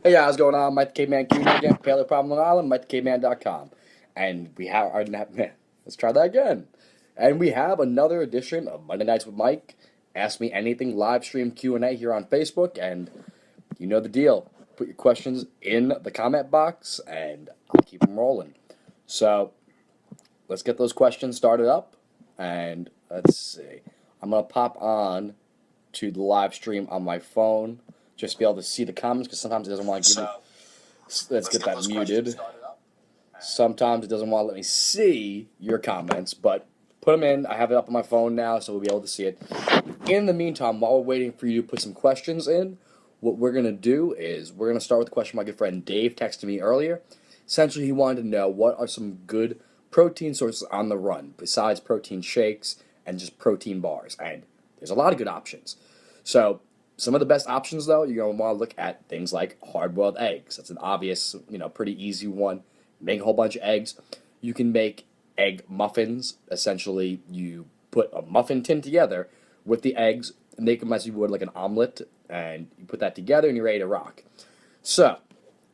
Hey, how's it going on? Mike the Caveman Q again, Paleo Problem Long Island, MikeTheCaveman.com. And we have our let's try that again. And we have another edition of Monday Nights with Mike. Ask Me Anything live stream Q&A here on Facebook, and you know the deal. Put your questions in the comment box, and I'll keep them rolling. So let's get those questions started up, and let's see. I'm gonna pop on to the live stream on my phone, just to be able to see the comments, because sometimes it doesn't want to give me. Let's get that muted. Sometimes it doesn't want to let me see your comments, but put them in. I have it up on my phone now, so we'll be able to see it. In the meantime, while we're waiting for you to put some questions in, what we're going to do is we're going to start with a question my good friend Dave texted me earlier. Essentially, he wanted to know what are some good protein sources on the run, besides protein shakes and just protein bars. And there's a lot of good options. So some of the best options, though, you're going to want to look at things like hard-boiled eggs. That's an obvious, pretty easy one. Make a whole bunch of eggs. You can make egg muffins. Essentially, you put a muffin tin together with the eggs, make them as you would like an omelet, and you put that together, and you're ready to rock. So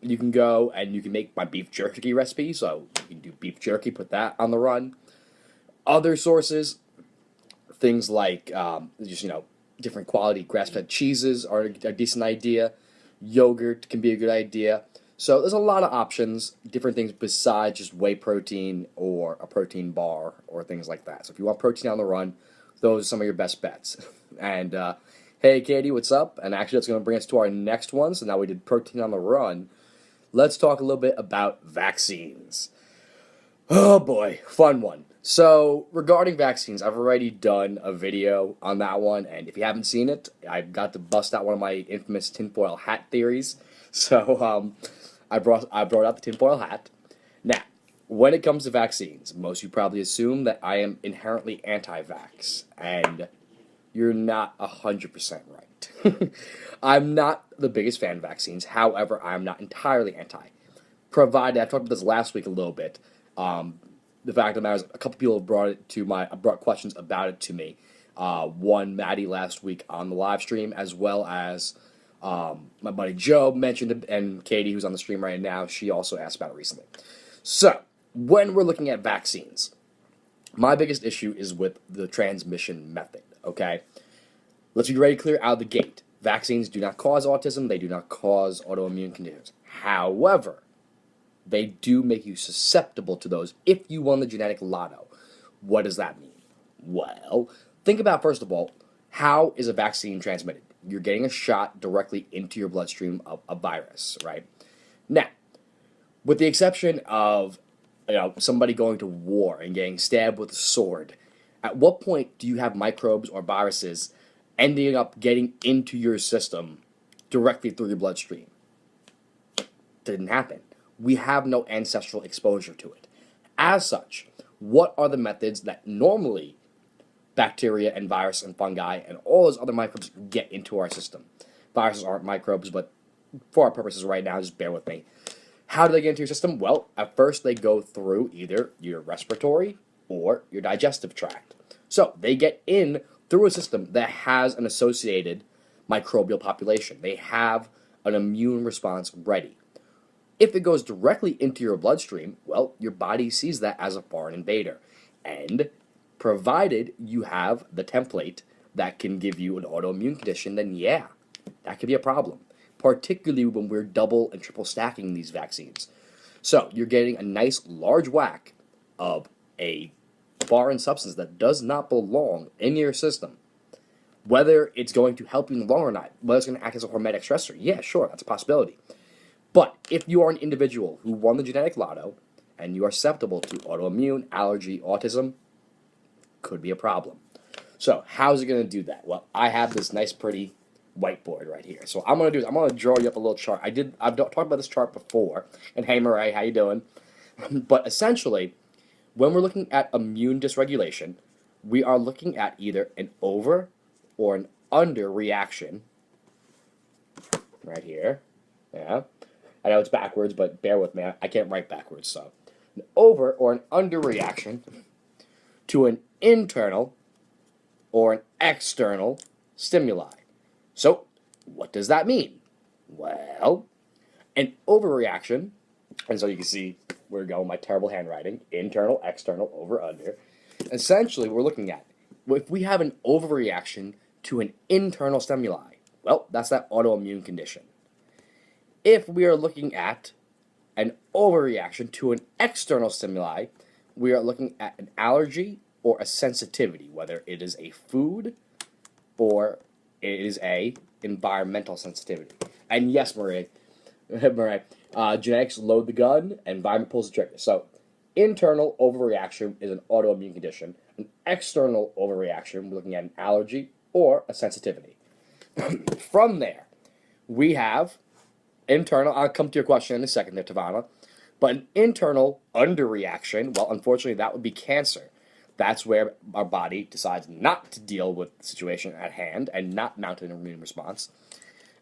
you can go and you can make my beef jerky recipe. So you can do beef jerky, put that on the run. Other sources, things like different quality grass-fed cheeses are a decent idea. Yogurt can be a good idea. So there's a lot of options, different things besides just whey protein or a protein bar or things like that. So if you want protein on the run, those are some of your best bets. And hey, Katie, what's up? And actually, that's going to bring us to our next one. So now we did protein on the run. Let's talk a little bit about vaccines. Oh boy, fun one. So, regarding vaccines, I've already done a video on that one, and if you haven't seen it, I've got to bust out one of my infamous tinfoil hat theories. So, I brought out the tinfoil hat. Now, when it comes to vaccines, most of you probably assume that I am inherently anti-vax, and you're not 100% right. I'm not the biggest fan of vaccines. However, I'm not entirely anti. Provided, I talked about this last week a little bit. The fact of the matter is, a couple people have brought questions about it to me. One, Maddie, last week on the live stream, as well as my buddy Joe mentioned it, and Katie, who's on the stream right now, she also asked about it recently. So, when we're looking at vaccines, my biggest issue is with the transmission method, okay? Let's be very clear out of the gate. Vaccines do not cause autism. They do not cause autoimmune conditions. However, they do make you susceptible to those if you won the genetic lotto. What does that mean? Well, think about, first of all, how is a vaccine transmitted? You're getting a shot directly into your bloodstream of a virus, right? Now, with the exception of somebody going to war and getting stabbed with a sword, at what point do you have microbes or viruses ending up getting into your system directly through your bloodstream? Didn't happen. We have no ancestral exposure to it. As such, what are the methods that normally bacteria and virus and fungi and all those other microbes get into our system? Viruses aren't microbes, but for our purposes right now, just bear with me. How do they get into your system? Well, at first they go through either your respiratory or your digestive tract. So they get in through a system that has an associated microbial population. They have an immune response ready. If it goes directly into your bloodstream, well, your body sees that as a foreign invader. And provided you have the template that can give you an autoimmune condition, then yeah, that could be a problem, particularly when we're double and triple stacking these vaccines. So you're getting a nice large whack of a foreign substance that does not belong in your system. Whether it's going to help you in the long run or not, whether it's going to act as a hormetic stressor, yeah, sure, that's a possibility. But if you are an individual who won the genetic lotto and you are susceptible to autoimmune, allergy, autism, could be a problem. So how's it going to do that? Well, I have this nice, pretty whiteboard right here. So I'm going to draw you up a little chart. I've talked about this chart before. And hey, Murray, how you doing? But essentially, when we're looking at immune dysregulation, we are looking at either an over or an under reaction. Right here. Yeah. I know it's backwards, but bear with me. I can't write backwards, so. An over or an under reaction to an internal or an external stimuli. So, what does that mean? Well, An overreaction, and so you can see where we're going with my terrible handwriting, internal, external, over, under. Essentially, we're looking at if we have an overreaction to an internal stimuli, well, that's that autoimmune condition. If we are looking at an overreaction to an external stimuli, we are looking at an allergy or a sensitivity, whether it is a food or it is a environmental sensitivity. And yes, Marie, genetics load the gun, and environment pulls the trigger. So, internal overreaction is an autoimmune condition. An external overreaction, we're looking at an allergy or a sensitivity. From there, we have internal. I'll come to your question in a second there, Tavana. But an internal underreaction, well, unfortunately, that would be cancer. That's where our body decides not to deal with the situation at hand and not mount an immune response.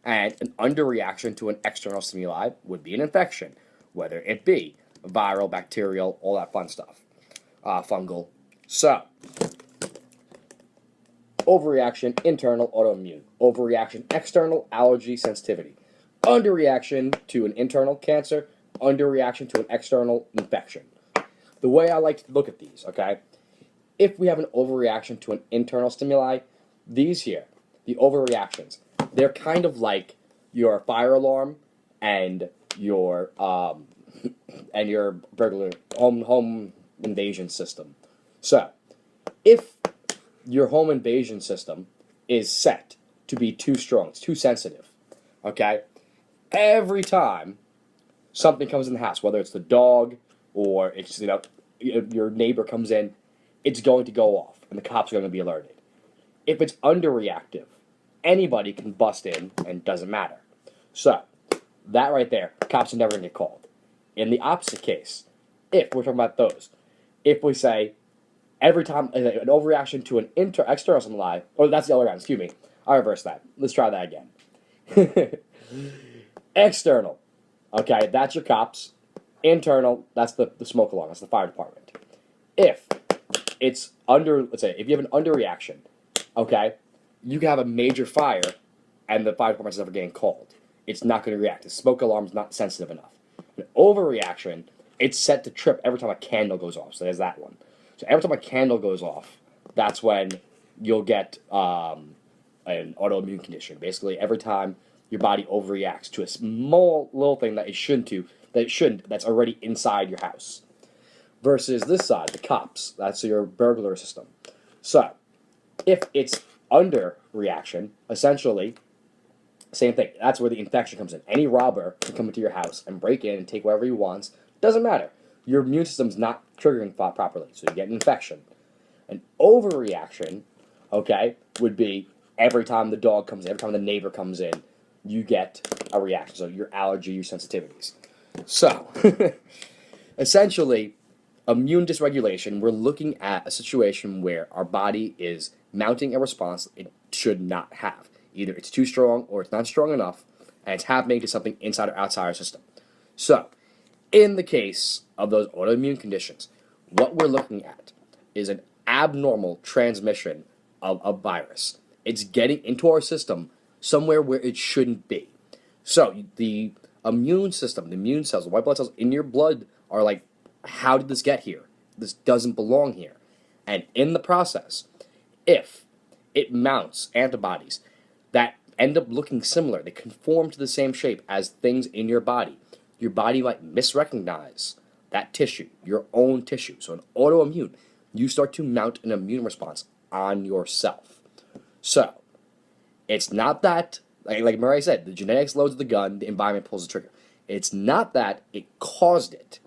And an underreaction to an external stimuli would be an infection, whether it be viral, bacterial, all that fun stuff, fungal. So, overreaction, internal, autoimmune. Overreaction, external, allergy, sensitivity. Underreaction to an internal, cancer. Underreaction to an external, infection. The way I like to look at these, okay? If we have an overreaction to an internal stimuli, these here, the overreactions, they're kind of like your fire alarm and your burglar home invasion system. So, if your home invasion system is set to be too strong, it's too sensitive, okay? Every time something comes in the house, whether it's the dog or it's your neighbor comes in, it's going to go off, and the cops are going to be alerted. If it's underreactive, anybody can bust in, and it doesn't matter. So, that right there, cops are never going to get called. In the opposite case, if we're talking about those, if we say every time an overreaction to an external stimuli, or that's the other way around, excuse me, I reversed that. Let's try that again. External, okay, that's your cops. Internal, that's the smoke alarm, that's the fire department. If it's let's say, if you have an underreaction, okay, you can have a major fire and the fire department's never getting called. It's not going to react. The smoke alarm's not sensitive enough. An overreaction, it's set to trip every time a candle goes off. So there's that one. So every time a candle goes off, that's when you'll get an autoimmune condition. Basically, every time your body overreacts to a small little thing that it shouldn't, that's already inside your house. Versus this side, the cops, that's your burglar system. So, if it's under reaction, essentially, same thing. That's where the infection comes in. Any robber can come into your house and break in and take whatever he wants. Doesn't matter. Your immune system's not triggering properly, so you get an infection. An overreaction, okay, would be every time the dog comes in, every time the neighbor comes in, you get a reaction. So your allergy, your sensitivities. So, essentially, immune dysregulation, we're looking at a situation where our body is mounting a response it should not have. Either it's too strong or it's not strong enough, and it's happening to something inside or outside our system. So, in the case of those autoimmune conditions, what we're looking at is an abnormal transmission of a virus. It's getting into our system somewhere where it shouldn't be. So, the immune system, the immune cells, the white blood cells in your blood are like, how did this get here? This doesn't belong here. And in the process, if it mounts antibodies that end up looking similar, they conform to the same shape as things in your body might misrecognize that tissue, your own tissue. So an autoimmune, you start to mount an immune response on yourself. So, it's not that, like Murray said, the genetics loads the gun, the environment pulls the trigger. It's not that it caused it,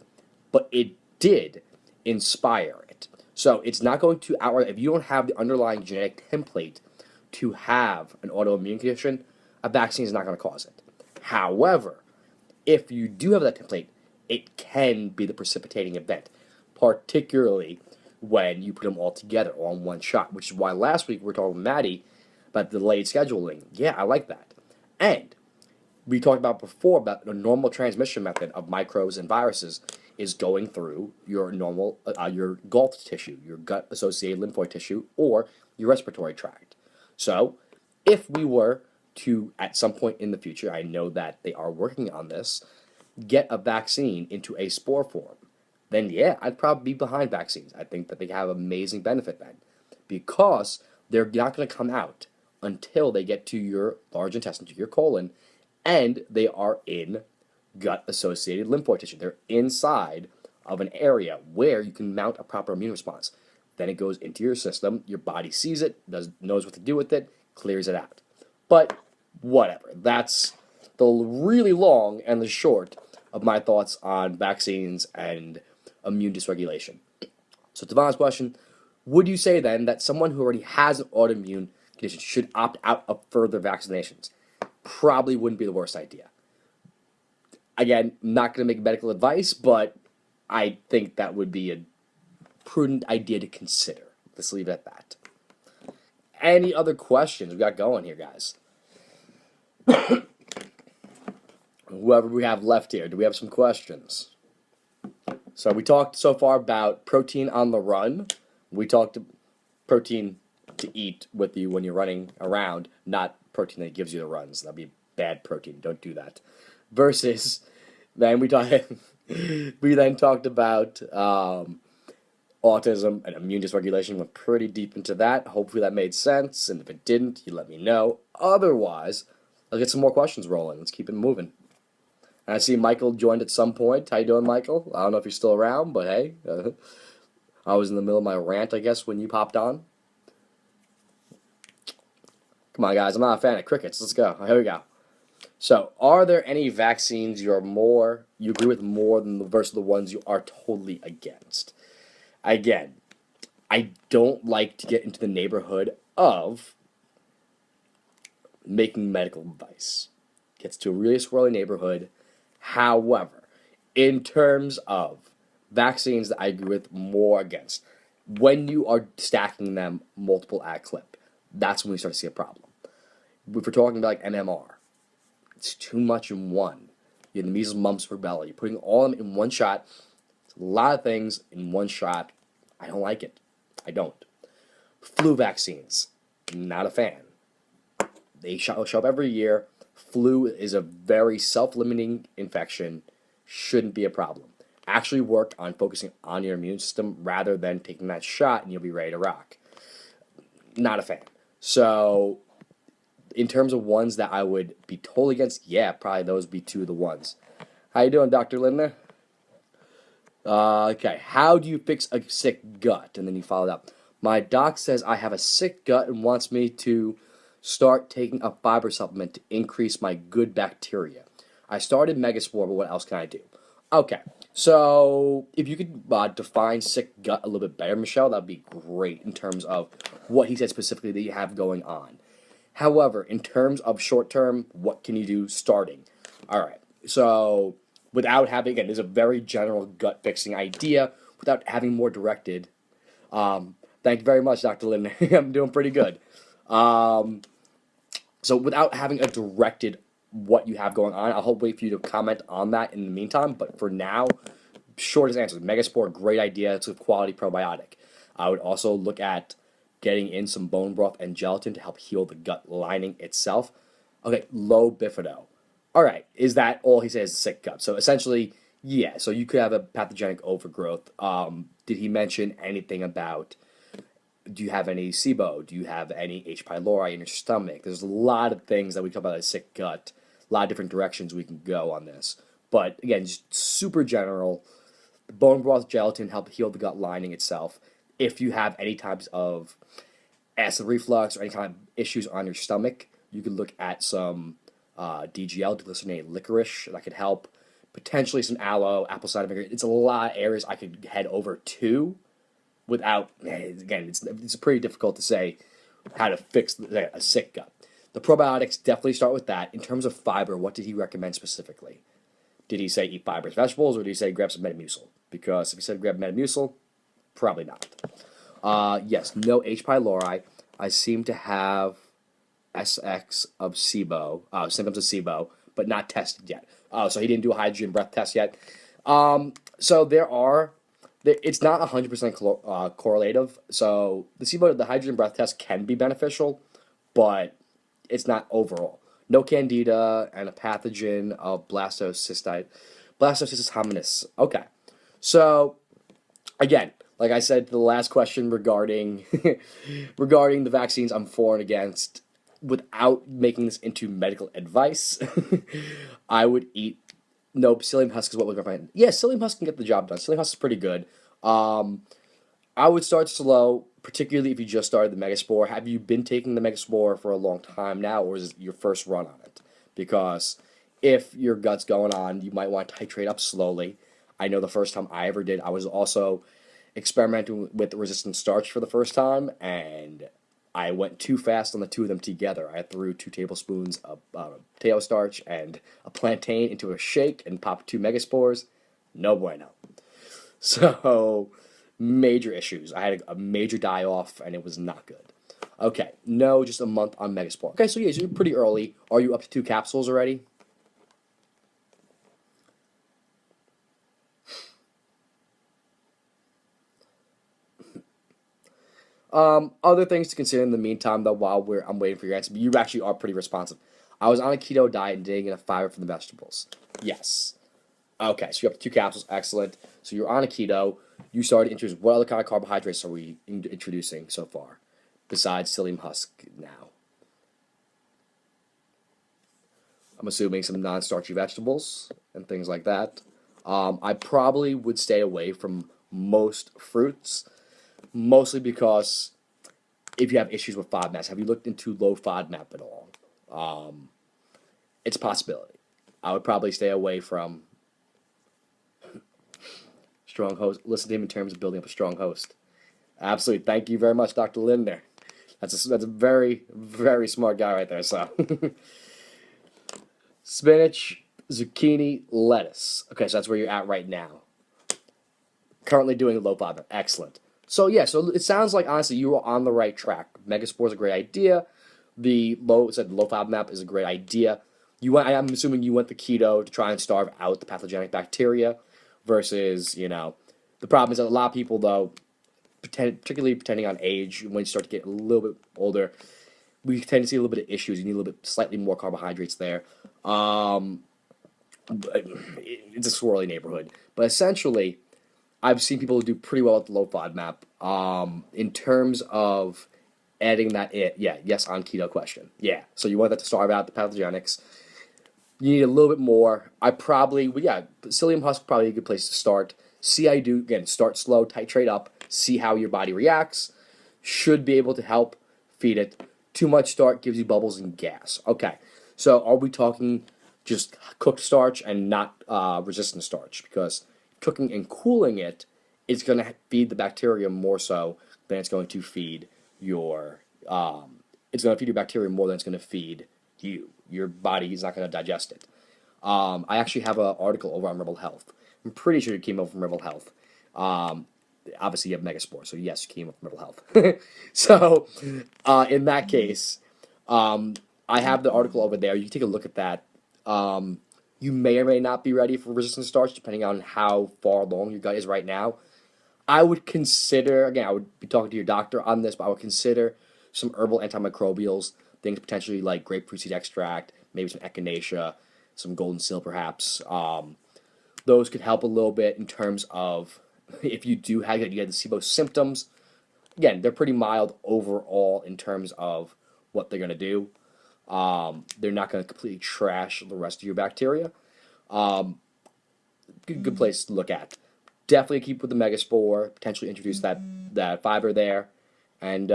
but it did inspire it. So it's not going to outright, if you don't have the underlying genetic template to have an autoimmune condition, a vaccine is not going to cause it. However, if you do have that template, it can be the precipitating event, particularly when you put them all together on one shot, which is why last week we were talking with Maddie about delayed scheduling. Yeah, I like that. And we talked about before about the normal transmission method of microbes and viruses is going through your normal, your gulf tissue, your gut-associated lymphoid tissue, or your respiratory tract. So, if we were to, at some point in the future, I know that they are working on this, get a vaccine into a spore form, then yeah, I'd probably be behind vaccines. I think that they have amazing benefit then, because they're not going to come out until they get to your large intestine, to your colon, and they are in gut-associated lymphoid tissue. They're inside of an area where you can mount a proper immune response. Then it goes into your system, your body sees it, knows what to do with it, clears it out. But whatever. That's the really long and the short of my thoughts on vaccines and immune dysregulation. So Devon's question, would you say then that someone who already has an autoimmune condition should opt out of further vaccinations? Probably wouldn't be the worst idea. Again, not going to make medical advice, but I think that would be a prudent idea to consider. Let's leave it at that. Any other questions we got going here, guys? Whoever we have left here, do we have some questions? So we talked so far about protein on the run. We talked protein to eat with you when you're running around, not protein that gives you the runs. That'd be bad protein. Don't do that. Versus, then we then talked about autism and immune dysregulation. Went pretty deep into that. Hopefully that made sense. And if it didn't, you let me know. Otherwise, let's get some more questions rolling. Let's keep it moving. And I see Michael joined at some point. How you doing, Michael? I don't know if you're still around, but hey, I was in the middle of my rant, I guess, when you popped on. Come on, guys. I'm not a fan of crickets. Let's go. Here we go. So, are there any vaccines you agree with more than versus the ones you are totally against? Again, I don't like to get into the neighborhood of making medical advice. Gets to a really squirrely neighborhood. However, in terms of vaccines that I agree with more against, when you are stacking them multiple at a clip, that's when we start to see a problem. If we're talking about like MMR, it's too much in one. You have the measles, mumps, rubella. You're putting all of them in one shot. It's a lot of things in one shot. I don't like it. I don't. Flu vaccines, not a fan. They show up every year. Flu is a very self-limiting infection. Shouldn't be a problem. Actually work on focusing on your immune system rather than taking that shot and you'll be ready to rock. Not a fan. So, in terms of ones that I would be totally against, yeah, probably those would be two of the ones. How you doing, Dr. Lindner? Okay, how do you fix a sick gut? And then you followed up. My doc says I have a sick gut and wants me to start taking a fiber supplement to increase my good bacteria. I started Megaspore, but what else can I do? Okay, so if you could define sick gut a little bit better, Michelle, that would be great in terms of what he said specifically that you have going on. However, in terms of short term, what can you do starting? All right, so without having, again, there's a very general gut fixing idea without having more directed. Thank you very much, Dr. Lindner. I'm doing pretty good. So without having a directed what you have going on, I'll wait for you to comment on that in the meantime. But for now, shortest answer, Megaspore, great idea. It's a quality probiotic. I would also look at getting in some bone broth and gelatin to help heal the gut lining itself. Okay, low bifido. All right, is that all he says is sick gut? So essentially, yeah, so you could have a pathogenic overgrowth. Did he mention anything about, do you have any SIBO? Do you have any H. pylori in your stomach? There's a lot of things that we talk about as sick gut, a lot of different directions we can go on this. But again, just super general, bone broth gelatin help heal the gut lining itself. If you have any types of acid reflux or any kind of issues on your stomach, you could look at some DGL, deglycinated licorice, that could help. Potentially some aloe, apple cider vinegar. It's a lot of areas I could head over to without, again, it's pretty difficult to say how to fix a sick gut. The probiotics, definitely start with that. In terms of fiber, what did he recommend specifically? Did he say eat fibrous vegetables, or did he say grab some Metamucil? Because if he said grab Metamucil, probably not. Yes, no H. pylori. I seem to have SX of SIBO, symptoms of SIBO, but not tested yet. So he didn't do a hydrogen breath test yet. So it's not 100% correlative. So the SIBO, the hydrogen breath test can be beneficial, but it's not overall. no candida, and a pathogen of blastocystis hominis. Okay, so again, like I said, the last question regarding regarding the vaccines, I'm for and against. Without making this into medical advice, I would eat. Nope, psyllium husk is what we're going to find. Yeah, psyllium husk can get the job done. Psyllium husk is pretty good. Um, I would start slow, particularly if you just started the Megaspore. Have you been taking the Megaspore for a long time now, or is it your first run on it? Because if your gut's going on, you might want to titrate up slowly. I know the first time I ever did, I was also experimenting with resistant starch for the first time, and I went too fast on the two of them together. I threw 2 tablespoons of potato starch and a plantain into a shake and popped 2 Megaspores. No bueno. So, major issues. I had a major die off, and it was not good. Okay, no, just a month on Megaspore. Okay, so yeah, so you're pretty early. Are you up to 2 capsules already? Other things to consider in the meantime, though, while I'm waiting for your answer, but you actually are pretty responsive. I was on a keto diet and didn't get a fiber from the vegetables. Yes. Okay, so you're up to 2 capsules. Excellent. So you're on a keto. You started to introduce. What other kind of carbohydrates are we introducing so far, besides psyllium husk now? I'm assuming some non-starchy vegetables and things like that. I probably would stay away from most fruits, mostly because if you have issues with FODMAPs, have you looked into low FODMAP at all? Um, it's a possibility. I would probably stay away from strong host. Listen to him in terms of building up a strong host. Absolutely. Thank you very much, Dr. Linder. That's a very, very smart guy right there. So, spinach, zucchini, lettuce. Okay, so that's where you're at right now. Currently doing low FODMAP. Excellent. So yeah, so it sounds like honestly you were on the right track. Megaspore is a great idea. The low FODMAP is a great idea. I'm assuming you went the keto to try and starve out the pathogenic bacteria, versus the problem is that a lot of people though, particularly depending on age, when you start to get a little bit older, we tend to see a little bit of issues. You need a little bit slightly more carbohydrates there. Um, it's a swirly neighborhood, but essentially I've seen people do pretty well with the low FODMAP. In terms of adding that yeah, yes on keto question. Yeah. So you want that to starve out the pathogenics. You need a little bit more. Psyllium husk probably a good place to start. See how you do. Again, start slow, titrate up, see how your body reacts. Should be able to help feed it. Too much starch gives you bubbles and gas. Okay. So are we talking just cooked starch and not resistant starch? Because cooking and cooling it is going to feed the bacteria more so than it's going to feed your. It's going to feed your bacteria more than it's going to feed you. Your body is not going to digest it. I actually have an article over on Rebel Health. I'm pretty sure it came over from Rebel Health. Obviously, you have Megaspore, so yes, you came up from Rebel Health. So, in that case, I have the article over there. You can take a look at that. You may or may not be ready for resistant starch, depending on how far along your gut is right now. I would consider, again, I would be talking to your doctor on this, but I would consider some herbal antimicrobials, things potentially like grapefruit seed extract, maybe some echinacea, some golden seal perhaps. Those could help a little bit in terms of if you do have you had the SIBO symptoms. Again, they're pretty mild overall in terms of what they're going to do. They're not going to completely trash the rest of your bacteria. Good place to look at. Definitely keep with the Megaspore. Potentially introduce that fiber there, and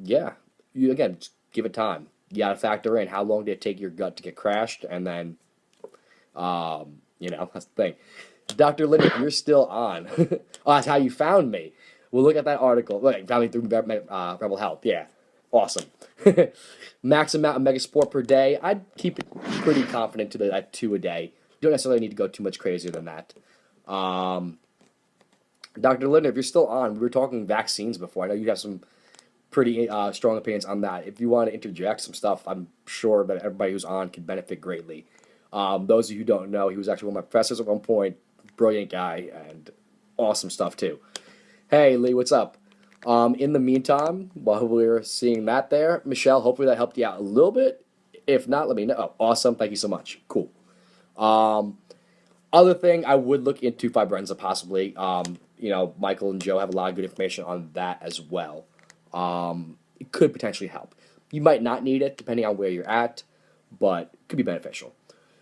yeah, you again just give it time. You got to factor in how long did it take your gut to get crashed, and then that's the thing. Dr. Linder, you're still on. Oh, that's how you found me. We'll look at that article. Look, you found me through Rebel Health. Yeah, awesome. Max amount of Megasport per day. I'd keep it pretty confident to that 2 a day. You don't necessarily need to go too much crazier than that. Dr. Linder, if you're still on, we were talking vaccines before. I know you have some pretty strong opinions on that. If you want to interject some stuff, I'm sure that everybody who's on can benefit greatly. Those of you who don't know, he was actually one of my professors at one point. Brilliant guy and awesome stuff too. Hey, Lee, what's up? In the meantime, while we're seeing that there, Michelle, hopefully that helped you out a little bit. If not, let me know. Oh, awesome. Thank you so much. Cool. Um, Other thing, I would look into Fibrenza possibly. Michael and Joe have a lot of good information on that as well. It could potentially help. You might not need it depending on where you're at, but it could be beneficial.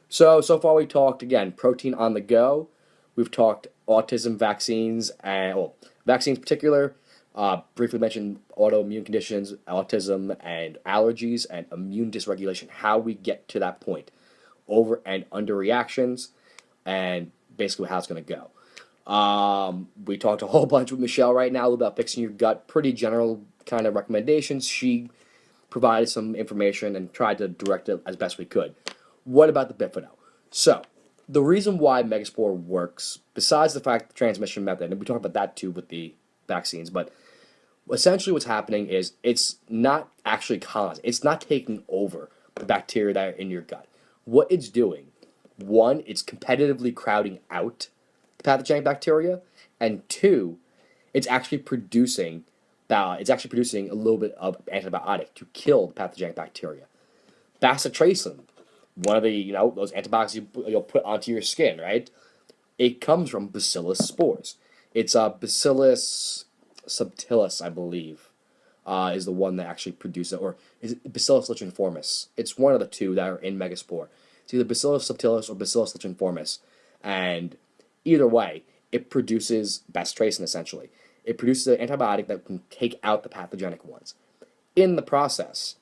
So far we talked again protein on the go. We've talked autism vaccines and vaccines in particular. Briefly mentioned autoimmune conditions, autism, and allergies, and immune dysregulation. How we get to that point, over and under reactions, and basically how it's going to go. We talked a whole bunch with Michelle right now about fixing your gut. Pretty general kind of recommendations. She provided some information and tried to direct it as best we could. What about the Bifido? So, the reason why Megaspore works, besides the fact the transmission method, and we talked about that too with the vaccines, but essentially what's happening is it's not actually colonizing. It's not taking over the bacteria that are in your gut. What it's doing, one, it's competitively crowding out the pathogenic bacteria, and two, it's actually producing a little bit of antibiotic to kill the pathogenic bacteria. Bacitracin, one of the those antibiotics you'll put onto your skin, right? It comes from Bacillus spores. It's Bacillus subtilis, I believe, is the one that actually produces it, or is it Bacillus licheniformis? It's one of the two that are in Megaspore. It's either Bacillus subtilis or Bacillus licheniformis, and either way, it produces bacitracin essentially. It produces an antibiotic that can take out the pathogenic ones. In the process,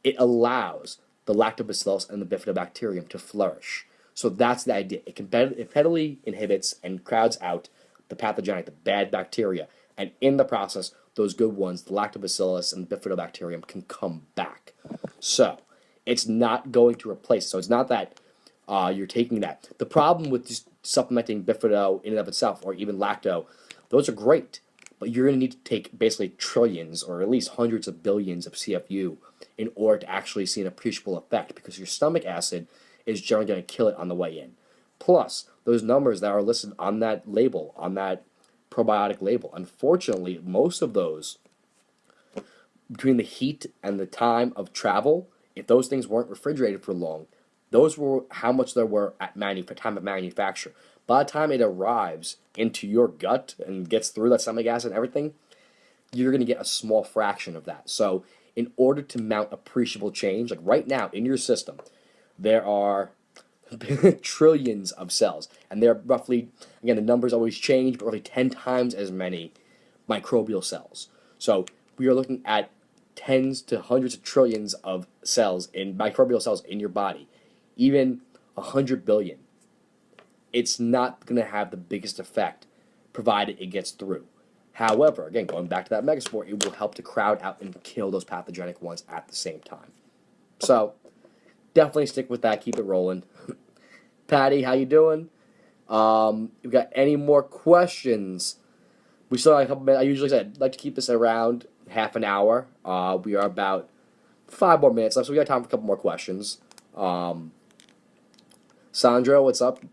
it allows the lactobacillus and the bifidobacterium to flourish. So that's the idea. It competitively inhibits and crowds out the pathogenic, the bad bacteria, and in the process, those good ones, the lactobacillus and the bifidobacterium, can come back. So it's not going to replace. So it's not that you're taking that. The problem with just supplementing bifido in and of itself, or even lacto, those are great, but you're going to need to take basically trillions or at least hundreds of billions of CFU in order to actually see an appreciable effect, because your stomach acid is generally going to kill it on the way in. Plus, those numbers that are listed on that label, on that probiotic label, unfortunately, most of those, between the heat and the time of travel, if those things weren't refrigerated for long, those were how much there were at time of manufacture. By the time it arrives into your gut and gets through that stomach acid and everything, you're going to get a small fraction of that. So in order to mount appreciable change, like right now in your system, there are trillions of cells, and they're roughly, again, the numbers always change, but roughly 10 times as many microbial cells. So we are looking at tens to hundreds of trillions of cells, in microbial cells in your body, even 100 billion. It's not going to have the biggest effect provided it gets through. However, again, going back to that Megaspore, it will help to crowd out and kill those pathogenic ones at the same time. So definitely stick with that. Keep it rolling. Patty, how you doing? If you got any more questions? We still have a couple minutes. I usually said like to keep this around half an hour. We are about 5 more minutes left, so we got time for a couple more questions. Sandra, what's up?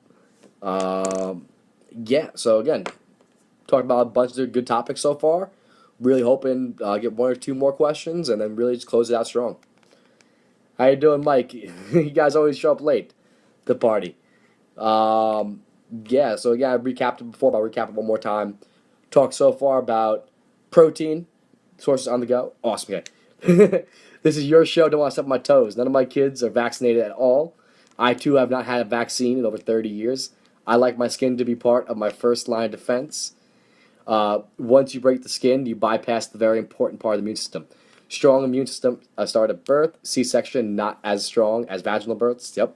Yeah, so again, talked about a bunch of good topics so far. Really hoping get 1 or 2 more questions and then really just close it out strong. How you doing, Mike? You guys always show up late to the party. Yeah, so again, I recapped it before, but I'll recap it one more time. Talked so far about protein, sources on the go. Awesome, okay. This is your show, don't want to step on my toes. None of my kids are vaccinated at all. I, too, have not had a vaccine in over 30 years. I like my skin to be part of my first line of defense. Once you break the skin, you bypass the very important part of the immune system. Strong immune system start at birth. C-section not as strong as vaginal births. Yep.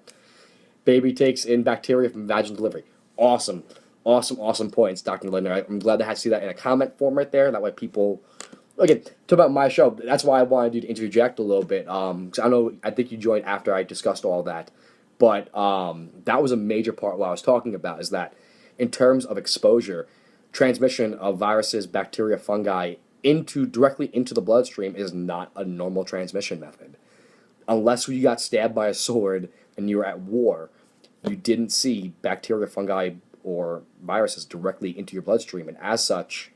Baby takes in bacteria from vaginal delivery. Awesome. Awesome points, Dr. Lindner. I'm glad to see that in a comment form right there. That way people... Again, talk about my show. That's why I wanted you to interject a little bit. 'Cause I think you joined after I discussed all that. But that was a major part of what I was talking about, is that in terms of exposure, transmission of viruses, bacteria, fungi directly into the bloodstream is not a normal transmission method. Unless you got stabbed by a sword and you were at war, you didn't see bacteria, fungi, or viruses directly into your bloodstream, and as such,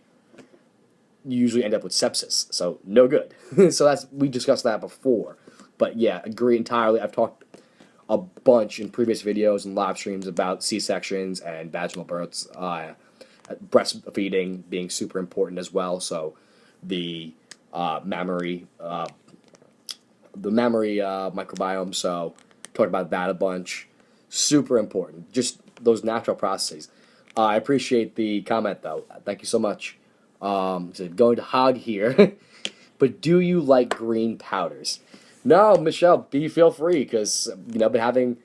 you usually end up with sepsis. So no good. So we discussed that before. But yeah, agree entirely. I've talked a bunch in previous videos and live streams about C-sections and vaginal births, breastfeeding being super important as well. So the mammary microbiome. So talked about that a bunch. Super important. Just those natural processes. I appreciate the comment though. Thank you so much. So going to hog here, but do you like green powders? No, Michelle, feel free because I've been having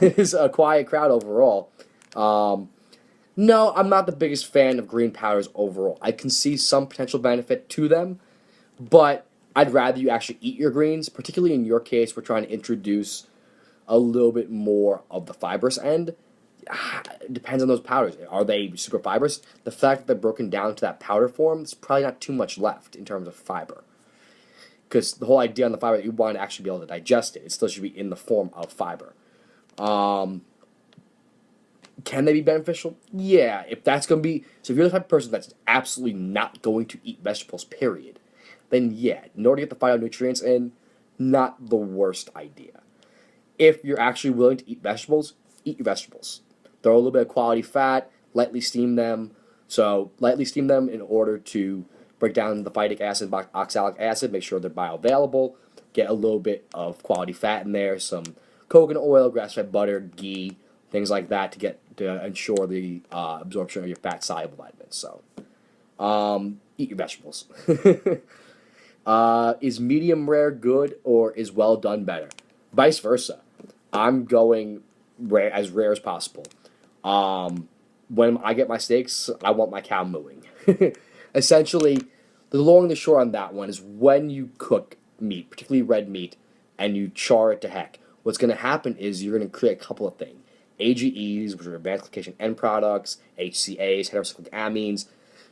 a quiet crowd overall. No, I'm not the biggest fan of green powders overall. I can see some potential benefit to them, but I'd rather you actually eat your greens. Particularly in your case, we're trying to introduce a little bit more of the fibrous end. It depends on those powders. Are they super fibrous? The fact that they're broken down to that powder form, there's probably not too much left in terms of fiber. Because the whole idea on the fiber that you want to actually be able to digest it, it still should be in the form of fiber. Can they be beneficial? Yeah, if that's going to be... So if you're the type of person that's absolutely not going to eat vegetables, period, then yeah, in order to get the phytonutrients in, not the worst idea. If you're actually willing to eat vegetables, eat your vegetables. Throw a little bit of quality fat, lightly steam them. So lightly steam them in order to break down the phytic acid, oxalic acid, make sure they're bioavailable, get a little bit of quality fat in there, some coconut oil, grass-fed butter, ghee, things like that to ensure the absorption of your fat-soluble vitamins. So eat your vegetables. Is medium rare good or is well done better? Vice versa. I'm going as rare as possible. When I get my steaks, I want my cow mooing. Essentially, the long and the short on that one is when you cook meat, particularly red meat, and you char it to heck, what's going to happen is you're going to create a couple of things. AGEs, which are advanced glycation end products, HCAs, heterocyclic amines.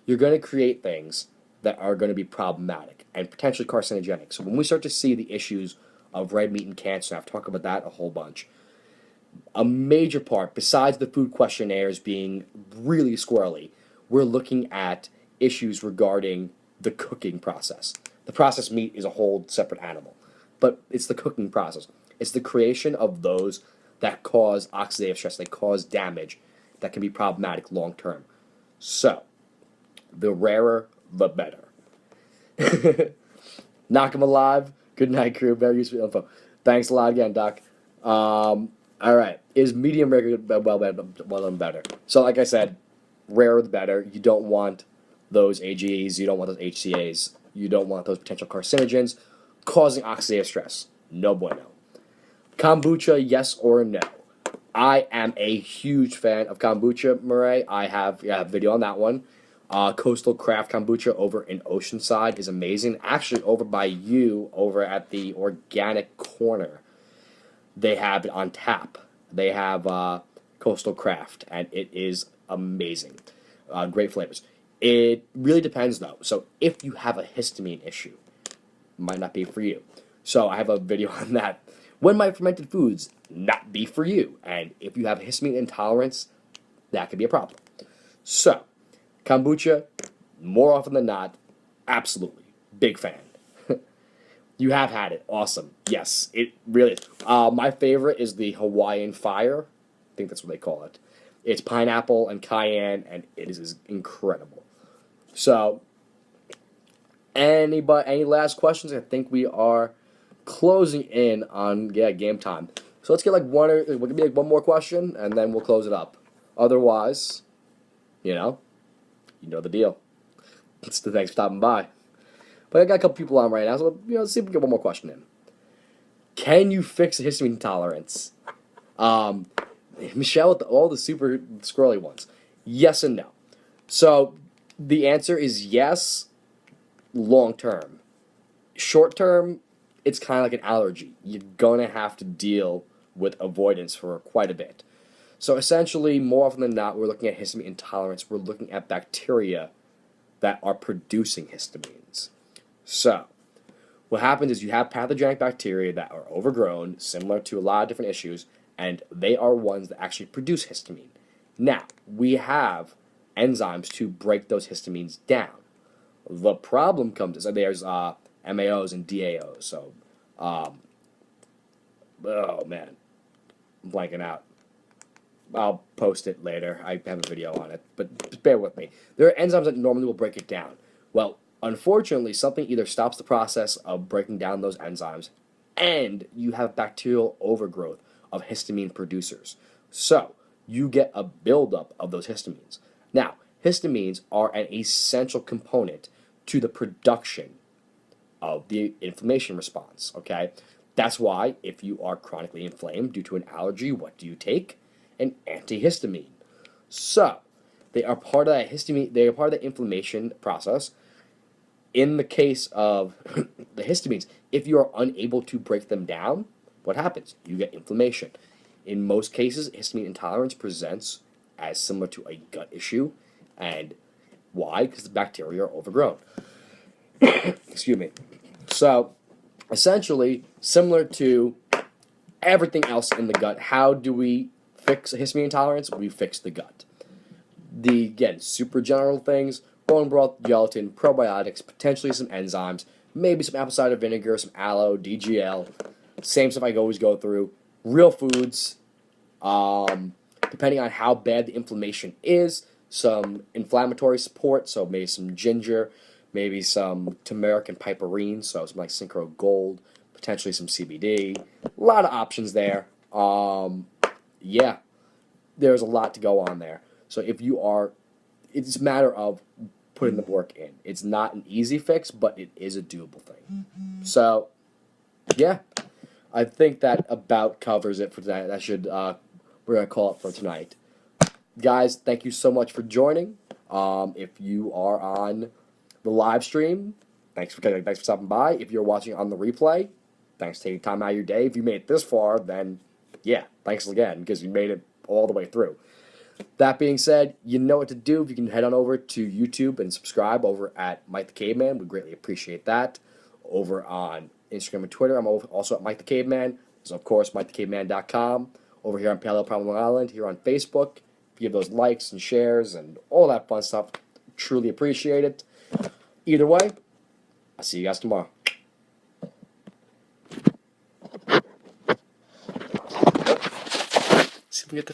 You're going to create things that are going to be problematic and potentially carcinogenic. So when we start to see the issues of red meat and cancer, I've talked about that a whole bunch. A major part, besides the food questionnaires being really squirrely, we're looking at issues regarding the cooking process. The processed meat is a whole separate animal, but it's the cooking process. It's the creation of those that cause oxidative stress, they cause damage that can be problematic long term. So, the rarer, the better. Knock 'em alive. Good night, crew. Very useful info. Thanks a lot again, Doc. All right. Is medium rare well done better? So, like I said, rarer the better. You don't want those AGEs. You don't want those HCAs. You don't want those potential carcinogens causing oxidative stress. No bueno. Kombucha, yes or no? I am a huge fan of kombucha, Murray. I have a video on that one. Coastal Craft Kombucha over in Oceanside is amazing. Actually, over by you, over at the Organic Corner, they have it on tap. They have Coastal Craft, and it is amazing. Great flavors. It really depends, though. So if you have a histamine issue, it might not be for you. So I have a video on that. When might fermented foods not be for you? And if you have histamine intolerance, that could be a problem. So, kombucha, more often than not, absolutely. Big fan. You have had it. Awesome. Yes, it really is. My favorite is the Hawaiian Fire. I think that's what they call it. It's pineapple and cayenne, and it is incredible. So, any last questions? I think we are closing in on game time. So let's get one more question, and then we'll close it up. Otherwise, you know the deal. Thanks for stopping by. But I got a couple people on right now, so let's see if we can get one more question in. Can you fix a histamine intolerance? Michelle with all the super squirrely ones. Yes and no. So the answer is yes, long term. Short term, it's kind of like an allergy. You're going to have to deal with avoidance for quite a bit. So essentially, more often than not, we're looking at histamine intolerance. We're looking at bacteria that are producing histamines. So what happens is you have pathogenic bacteria that are overgrown, similar to a lot of different issues, and they are ones that actually produce histamine. Now, we have enzymes to break those histamines down. The problem comes, there's MAOs and DAOs, so Oh man, I'm blanking out. I'll post it later. I have a video on it, but just bear with me. There are enzymes that normally will break it down. Well, unfortunately, something either stops the process of breaking down those enzymes, and you have bacterial overgrowth of histamine producers. So, you get a buildup of those histamines. Now, histamines are an essential component to the production of the inflammation response, okay? That's why if you are chronically inflamed due to an allergy, what do you take? An antihistamine. So, they are part of that histamine, they are part of the inflammation process. In the case of the histamines, if you are unable to break them down, what happens? You get inflammation. In most cases, histamine intolerance presents as similar to a gut issue. And why? Because the bacteria are overgrown. Excuse me. So, essentially, similar to everything else in the gut, how do we fix a histamine intolerance? We fix the gut. Again, super general things: bone broth, gelatin, probiotics, potentially some enzymes, maybe some apple cider vinegar, some aloe, DGL. Same stuff I always go through. Real foods, depending on how bad the inflammation is, some inflammatory support, so maybe some ginger, maybe some turmeric and piperine, so some like Synchro Gold, potentially some CBD. A lot of options there. Yeah, there's a lot to go on there. So if you are, it's a matter of putting the work in. It's not an easy fix, but it is a doable thing. So, yeah, I think that about covers it for tonight. We're gonna call it for tonight. Guys, thank you so much for joining. If you are on the live stream, thanks for stopping by. If you're watching on the replay, thanks for taking time out of your day. If you made it this far, then yeah, thanks again because you made it all the way through. That being said, you know what to do. If you can head on over to YouTube and subscribe over at Mike the Caveman, we greatly appreciate that. Over on Instagram and Twitter, I'm also at Mike the Caveman. So of course, MikeTheCaveman.com. Over here on Paleo Problem Long Island, here on Facebook. If you give those likes and shares and all that fun stuff, truly appreciate it. Either way, I'll see you guys tomorrow. See if we get the